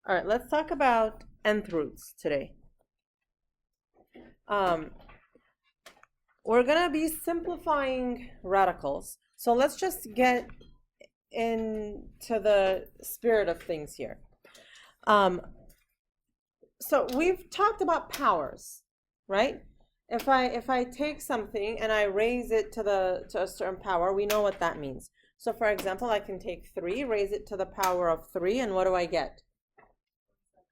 All right, let's talk about nth roots today. We're gonna be simplifying radicals. So let's just get into the spirit of things here. So we've talked about powers, right? If I take something and I raise it to a certain power, we know what that means. So for example, I can take 3, raise it to the power of 3, and what do I get?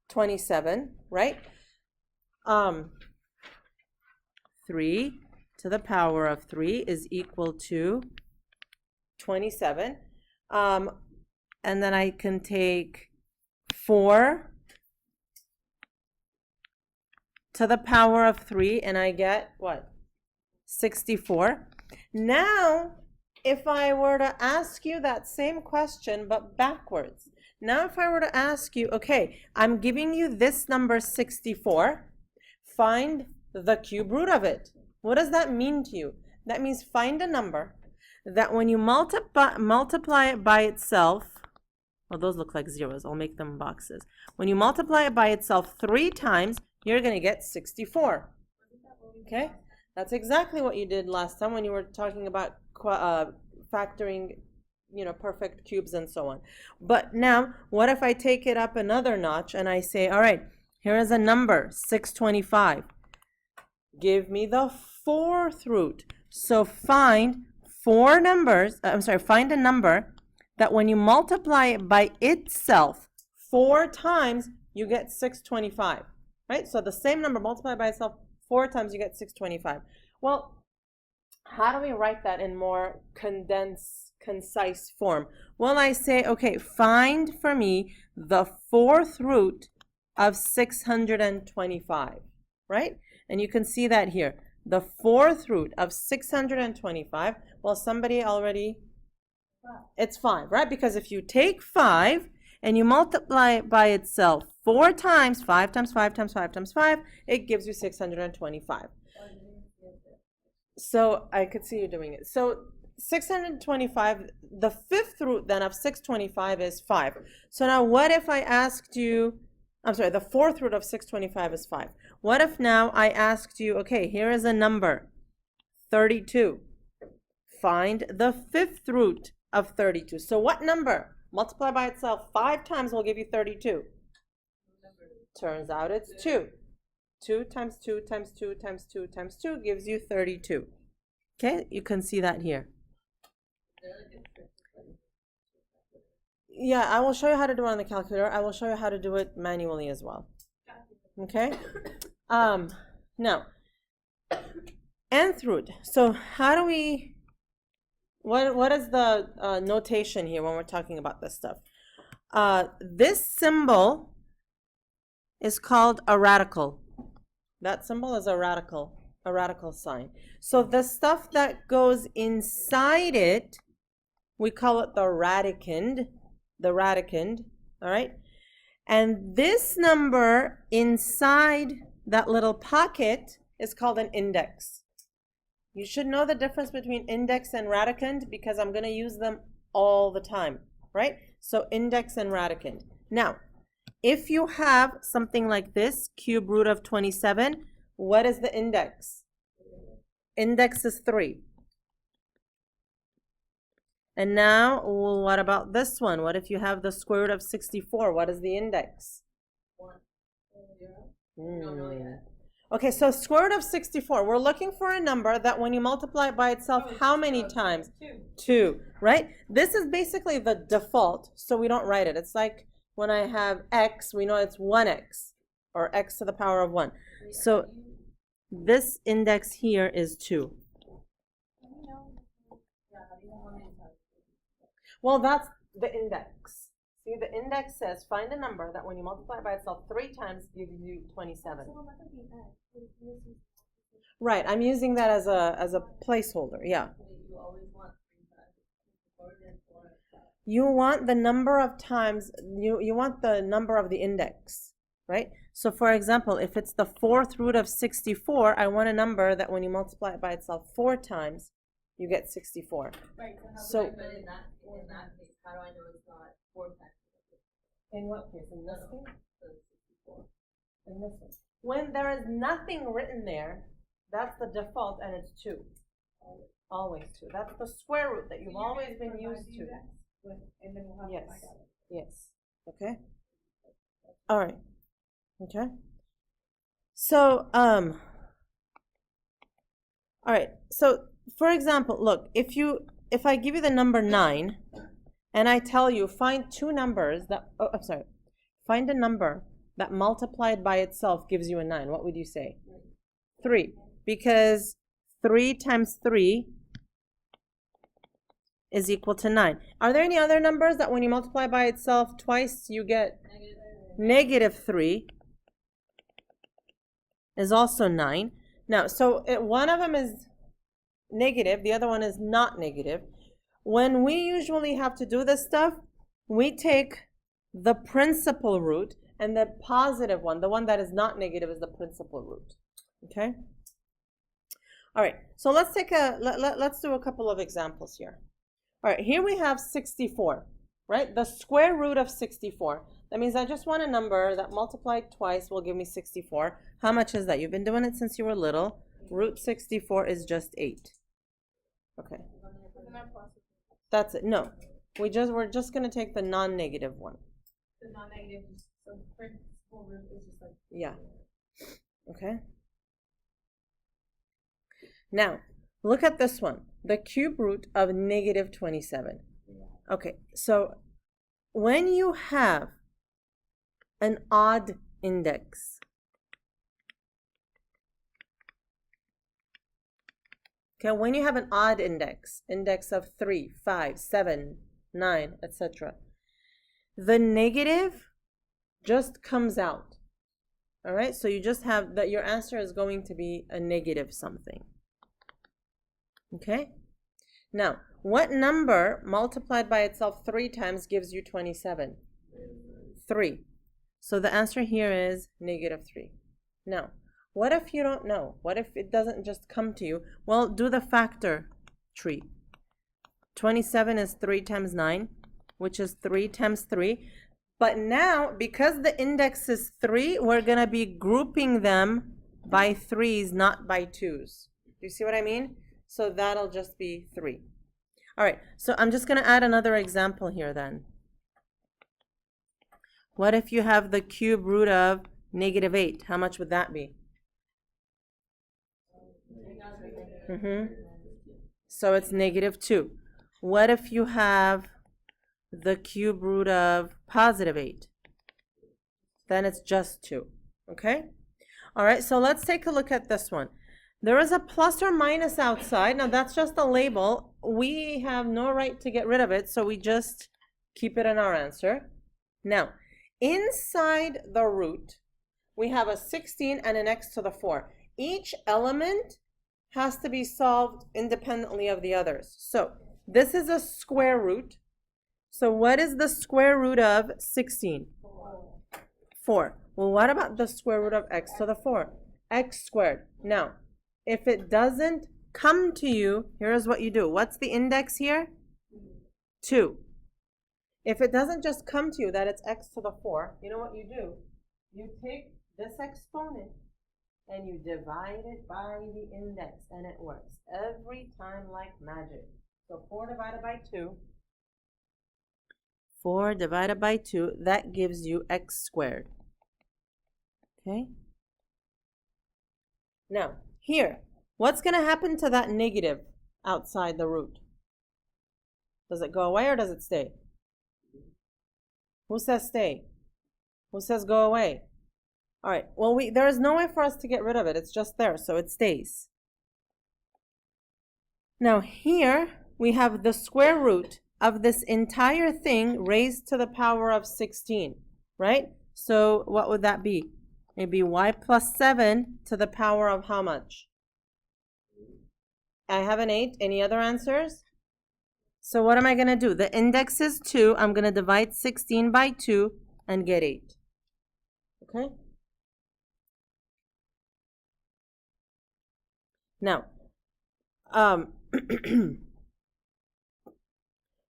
27, right? 3 to the power of 3 is equal to 27. And then I can take 4 to the power of 3, and I get what? 64. Now, if I were to ask you that same question, but backwards. Now, if I were to ask you, okay, I'm giving you this number 64, find the cube root of it. What does that mean to you? That means find a number that when you multiply it by itself, well, those look like zeros. I'll make them boxes. When you multiply it by itself 3 times, you're going to get 64. Okay? That's exactly what you did last time when you were talking about factoring, perfect cubes and so on. But now, what if I take it up another notch and I say, all right, here is a number, 625. Give me the 4th root. So find find a number that when you multiply it by itself 4 times, you get 625. Right? So the same number multiplied by itself 4 times, you get 625. Well, how do we write that in more condensed, concise form? Well, I say, okay, find for me the 4th root of 625, right? And you can see that here. The 4th root of 625, well, somebody already, it's 5, right? Because if you take 5 and you multiply it by itself 4 times, 5 times 5 times 5 times 5, it gives you 625. So I could see you doing it. So 625, the 5th root then of 625 is 5. So now what if I asked you, the 4th root of 625 is 5. What if now I asked you, okay, here is a number, 32. Find the 5th root of 32. So what number? Multiply by itself 5 times will give you 32. Turns out it's 2. 2 times 2 times 2 times 2 times 2 gives you 32. Okay, you can see that here. Yeah, I will show you how to do it on the calculator. I will show you how to do it manually as well. Okay? Now, nth root. So how do we, what is the notation here when we're talking about this stuff? This symbol is called a radical. That symbol is a radical sign. So the stuff that goes inside it, we call it the radicand, all right? And this number inside that little pocket is called an index. You should know the difference between index and radicand because I'm going to use them all the time, right? So index and radicand. Now, if you have something like this, cube root of 27, what is the index? Index is 3. And now, what about this one? What if you have the square root of 64? What is the index? 1. Okay, so square root of 64. We're looking for a number that when you multiply it by itself, how many times? 2, right? This is basically the default, so we don't write it. It's like when I have x, we know it's 1x, or x to the power of 1. So this index here is 2. Well, that's the index. See, the index says find a number that when you multiply by itself 3 times gives you 27. Right, I'm using that as a placeholder, yeah. You want the number of times, you want the number of the index, right? So for example, if it's the 4th root of 64, I want a number that when you multiply it by itself 4 times, you get 64. Right, So but in that case, how do I know it's not 4 times? In what case? In this case? In this one. When there is nothing written there, that's the default and it's 2. Always 2. That's the square root that you've always been used to. And then we'll have Yes. to find out. Yes. Okay. All right. Okay. So, all right. So, for example, look, if I give you the number 9 and I tell you find two numbers that, oh, I'm sorry, find a number that multiplied by itself gives you a 9, what would you say? 3. Because 3 times 3 is equal to 9. Are there any other numbers that when you multiply by itself twice you get -3 is also 9. Now, so one of them is negative, the other one is not negative. When we usually have to do this stuff, we take the principal root, and the positive one, the one that is not negative, is the principal root. Okay? All right, so let's take let's do a couple of examples here. All right, here we have 64, right? The square root of 64. That means I just want a number that multiplied twice will give me 64. How much is that? You've been doing it since you were little. Root 64 is just 8. Okay. That's it. No. We're just going to take the non-negative one. The non-negative, so the principal root is just like... Yeah. Okay. Now, look at this one. The cube root of -27. Okay, so when you have an odd index, okay, when you have an odd index of 3, 5, 7, 9, etc., the negative just comes out. All right, so you just have that your answer is going to be a negative something. Okay, now what number multiplied by itself 3 times gives you 27? 3. So the answer here is -3. Now, what if you don't know? What if it doesn't just come to you? Well, do the factor tree. 27 is 3 times 9, which is 3 times 3. But now, because the index is 3, we're going to be grouping them by 3s, not by 2s. Do you see what I mean? So that'll just be 3. All right, so I'm just going to add another example here then. What if you have the cube root of -8? How much would that be? So it's -2. What if you have the cube root of +8? Then it's just 2. Okay? All right, so let's take a look at this one. There is a plus or minus outside. Now that's just a label. We have no right to get rid of it, so we just keep it in our answer. Now, inside the root, we have a 16 and an x to the 4. Each element has to be solved independently of the others. So this is a square root. So what is the square root of 16? 4. Well, what about the square root of x to the 4? X squared. Now, if it doesn't come to you, here's what you do. What's the index here? 2. If it doesn't just come to you that it's x to the 4, you know what you do? You take this exponent and you divide it by the index, and it works every time like magic. So 4 divided by 2. 4 divided by 2, that gives you x squared. Okay? Now, here, what's going to happen to that negative outside the root? Does it go away or does it stay? Who says stay? Who says go away? All right, well, there is no way for us to get rid of it. It's just there, so it stays. Now, here we have the square root of this entire thing raised to the power of 16, right? So what would that be? It'd be y plus 7 to the power of how much? I have an 8. Any other answers? So what am I going to do? The index is 2. I'm going to divide 16 by 2 and get 8. Okay? Now,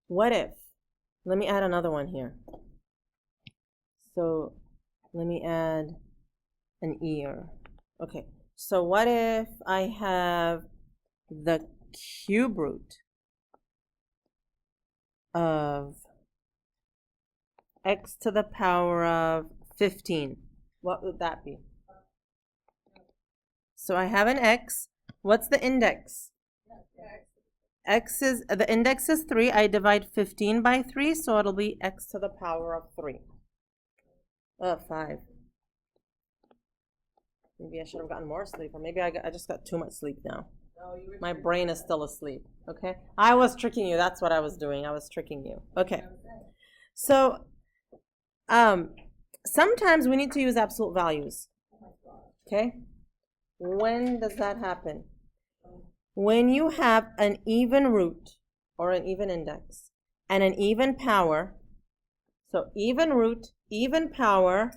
what if, let me add another one here. So let me add an ear. Okay, so what if I have the cube root of x to the power of 15? What would that be? So I have an x. What's the index? The index is 3. I divide 15 by 3, so it'll be x to the power of 3. 5. Maybe I should have gotten more sleep, or maybe I just got too much sleep now. My brain is still asleep, okay? I was tricking you. That's what I was doing. I was tricking you. Okay. So, sometimes we need to use absolute values, okay? When does that happen? When you have an even root or an even index and an even power, so even root, even power,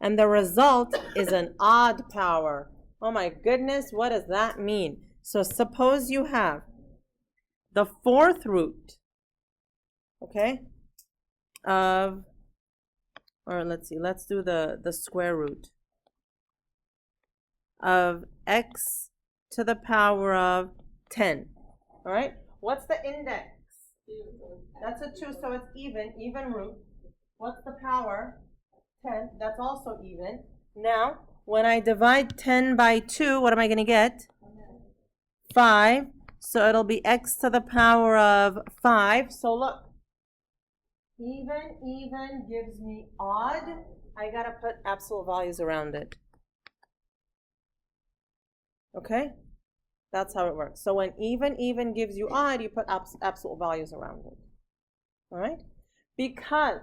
and the result is an odd power. Oh my goodness, what does that mean? So suppose you have the fourth root, okay, of, or let's see, let's do the square root of x to the power of 10. All right, what's the index? That's a 2, so it's even root. What's the power? 10, that's also even. Now, when I divide 10 by 2, what am I going to get? 5. So it'll be x to the power of 5. So look, even gives me odd. I got to put absolute values around it. Okay? That's how it works. So when even gives you odd, you put absolute values around it. All right? Because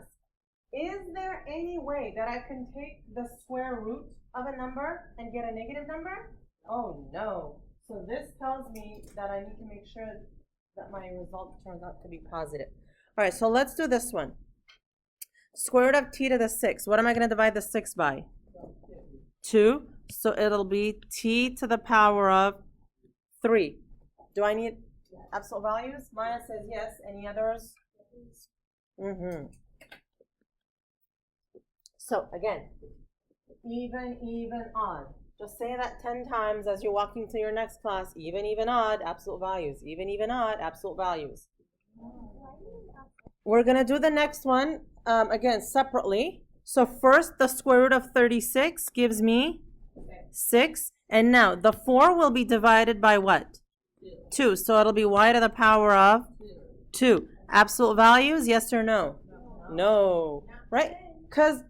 is there any way that I can take the square root of a number and get a negative number? Oh no. So this tells me that I need to make sure that my result turns out to be positive. All right, so let's do this one. Square root of t to the 6. What am I going to divide the 6 by? 2. So it'll be t to the power of 3. Do I need absolute values? Maya says yes. Any others? So again, even, odd. Just say that 10 times as you're walking to your next class. Even, odd, absolute values. Even, odd, absolute values. We're going to do the next one, again, separately. So first, the square root of 36 gives me 6. And now, the 4 will be divided by what? 2. So it'll be y to the power of 2. Absolute values, yes or no? No. Right? Because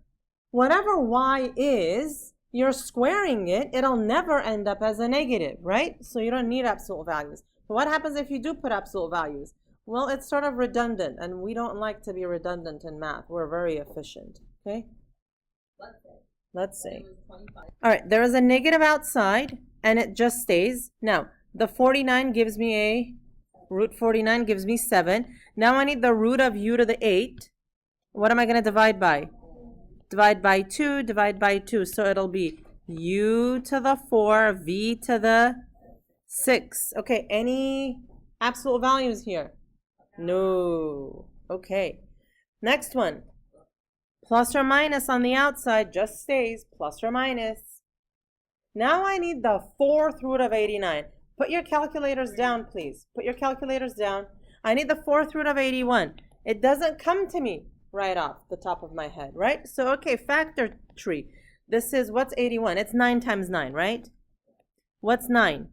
whatever y is, you're squaring it, it'll never end up as a negative, right? So you don't need absolute values. But what happens if you do put absolute values? Well, it's sort of redundant, and we don't like to be redundant in math. We're very efficient, okay? Let's say. All right, there is a negative outside, and it just stays. Now, the 49 gives me a, root 49 gives me 7. Now I need the root of u to the 8. What am I going to divide by? Divide by 2, divide by 2. So it'll be u to the 4, v to the 6. Okay, any absolute values here? No. Okay. Next one. Plus or minus on the outside just stays plus or minus. Now I need the 4th root of 89. Put your calculators down, please. Put your calculators down. I need the 4th root of 81. It doesn't come to me right off the top of my head, right? So, okay, factor tree. This is, what's 81? It's 9 times 9, right? What's 9?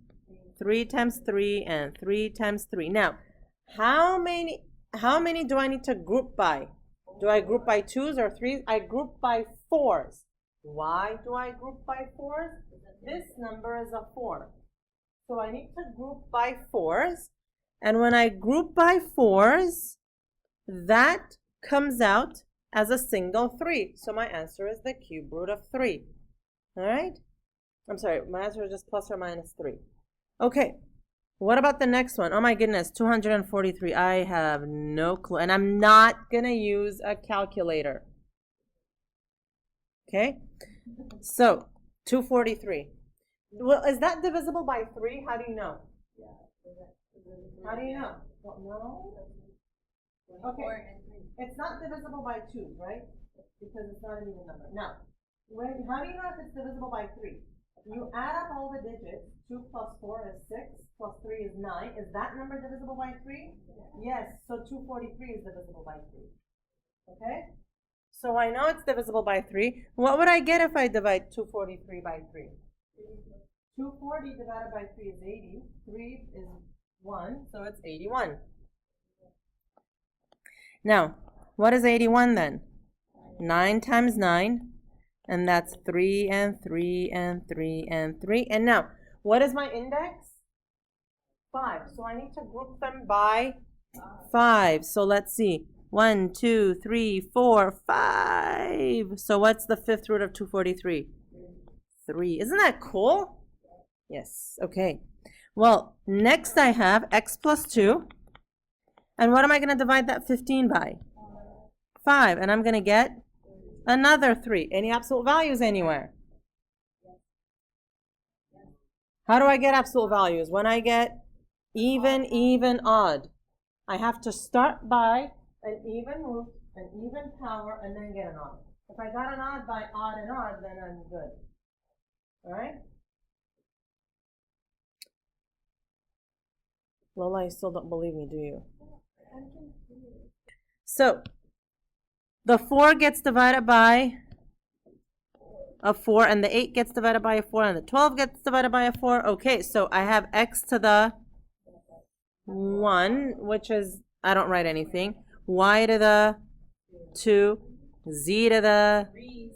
3 times 3 and 3 times 3. Now, how many do I need to group by? Do I group by 2s or 3s? I group by 4s. Why do I group by 4s? This number is a 4. So I need to group by 4s. And when I group by 4s, that comes out as a single 3. So my answer is the cube root of 3. All right? I'm sorry, my answer is just plus or minus 3. Okay. What about the next one? Oh my goodness, 243. I have no clue. And I'm not going to use a calculator. Okay? So, 243. Well, is that divisible by 3? How do you know? How do you know? Well, no. Okay. It's not divisible by 2, right? because it's not an even number. Now, how do you know if it's divisible by 3? You add up all the digits. 2 plus 4 is 6, plus 3 is 9. Is that number divisible by 3? Yes, so 243 is divisible by 3. Okay? So I know it's divisible by 3. What would I get if I divide 243 by 3? 240 divided by 3 is 80. 3 is 1, so it's 81. Now, what is 81 then? 9 times 9, and that's 3 and 3 and 3 and 3. And now, what is my index? 5. So I need to group them by 5. So let's see. 1, 2, 3, 4, 5. So what's the fifth root of 243? 3. Isn't that cool? Yes. Okay. Well, next I have x plus 2. And what am I going to divide that 15 by? 5. And I'm going to get another 3. Any absolute values anywhere? How do I get absolute values? When I get even, odd. I have to start by an even root, an even power, and then get an odd. If I got an odd by odd and odd, then I'm good. All right? Lola, you still don't believe me, do you? So, the 4 gets divided by a 4, and the 8 gets divided by a 4, and the 12 gets divided by a 4. Okay, so I have x to the 1, which is, I don't write anything. Y to the 2, z to the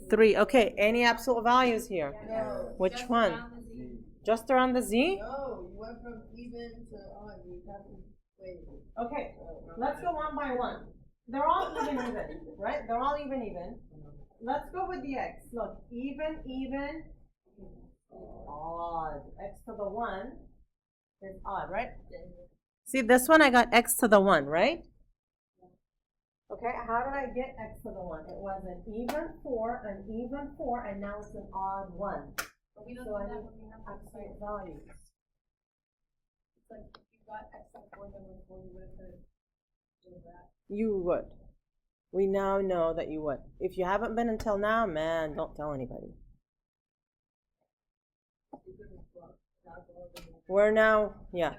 3. Okay, any absolute values here? No. Which Just one? around the Z. Just around the z? No, you went from even to odd. You have to wait. Okay, let's go one by one. They're all even, right? They're all even. Let's go with the x. Look, even, odd. X to the 1 is odd, right? See, this one I got x to the 1, right? Okay, how did I get x to the 1? It was an even 4, and now it's an odd 1. But we don't So do I that need when we have to absolute say, values. it's like, if you got X at 4, then with 4, you would have put that. You would. We now know that you would. If you haven't been until now, man, don't tell anybody. We're now, yeah.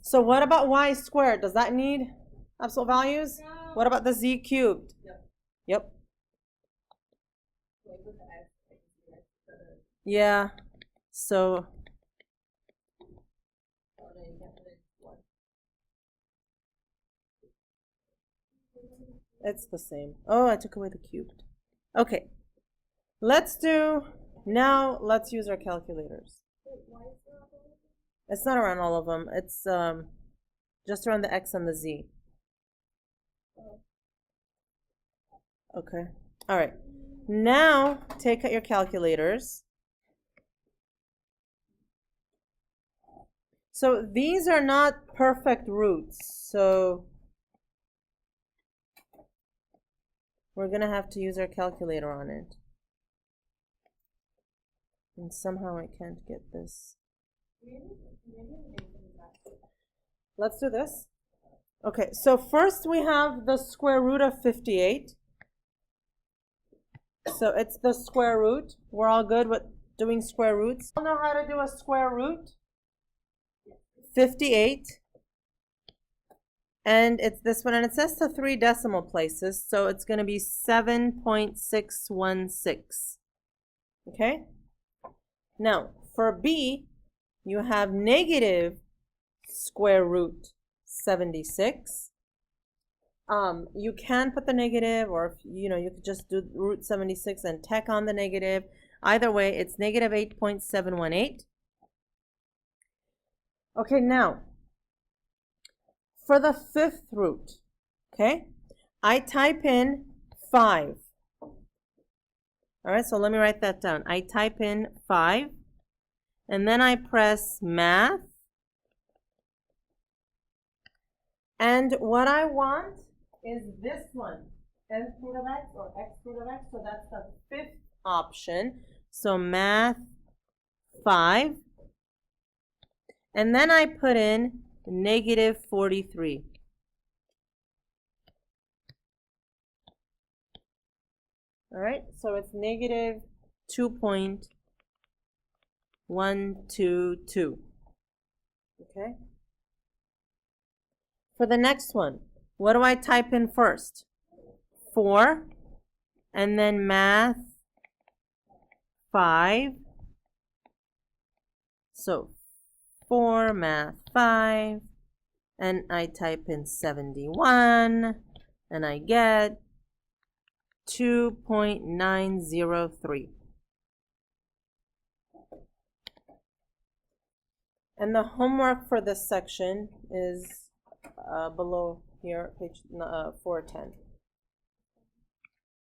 So what about y squared? Does that need absolute values? No. What about the z cubed? Yep. Yeah. So it's the same. Oh, I took away the cubed. Okay. Let's use our calculators. It's not around all of them. It's just around the x and the z. Okay. All right. Now take out your calculators. So these are not perfect roots. So we're going to have to use our calculator on it. And somehow I can't get this. Let's do this. Okay, so first we have the square root of 58. So it's the square root. We're all good with doing square roots. You all know how to do a square root? 58. And it's this one, and it says to 3 decimal places, so it's going to be 7.616. Okay? Now, for B, you have negative square root 76. You can put the negative, or if, you could just do root 76 and tack on the negative. Either way, it's negative 8.718. Okay, now, for the fifth root, okay, I type in 5. All right, so let me write that down. I type in 5, and then I press math. And what I want is this one, nth root of x or x root of x, so that's the fifth option. So math 5. And then I put in negative 43. All right, so it's negative 2.122. Okay. For the next one, what do I type in first? 4, and then math 5. So 4 math 5, and I type in 71, and I get 2.903. And the homework for this section is below here, page 410.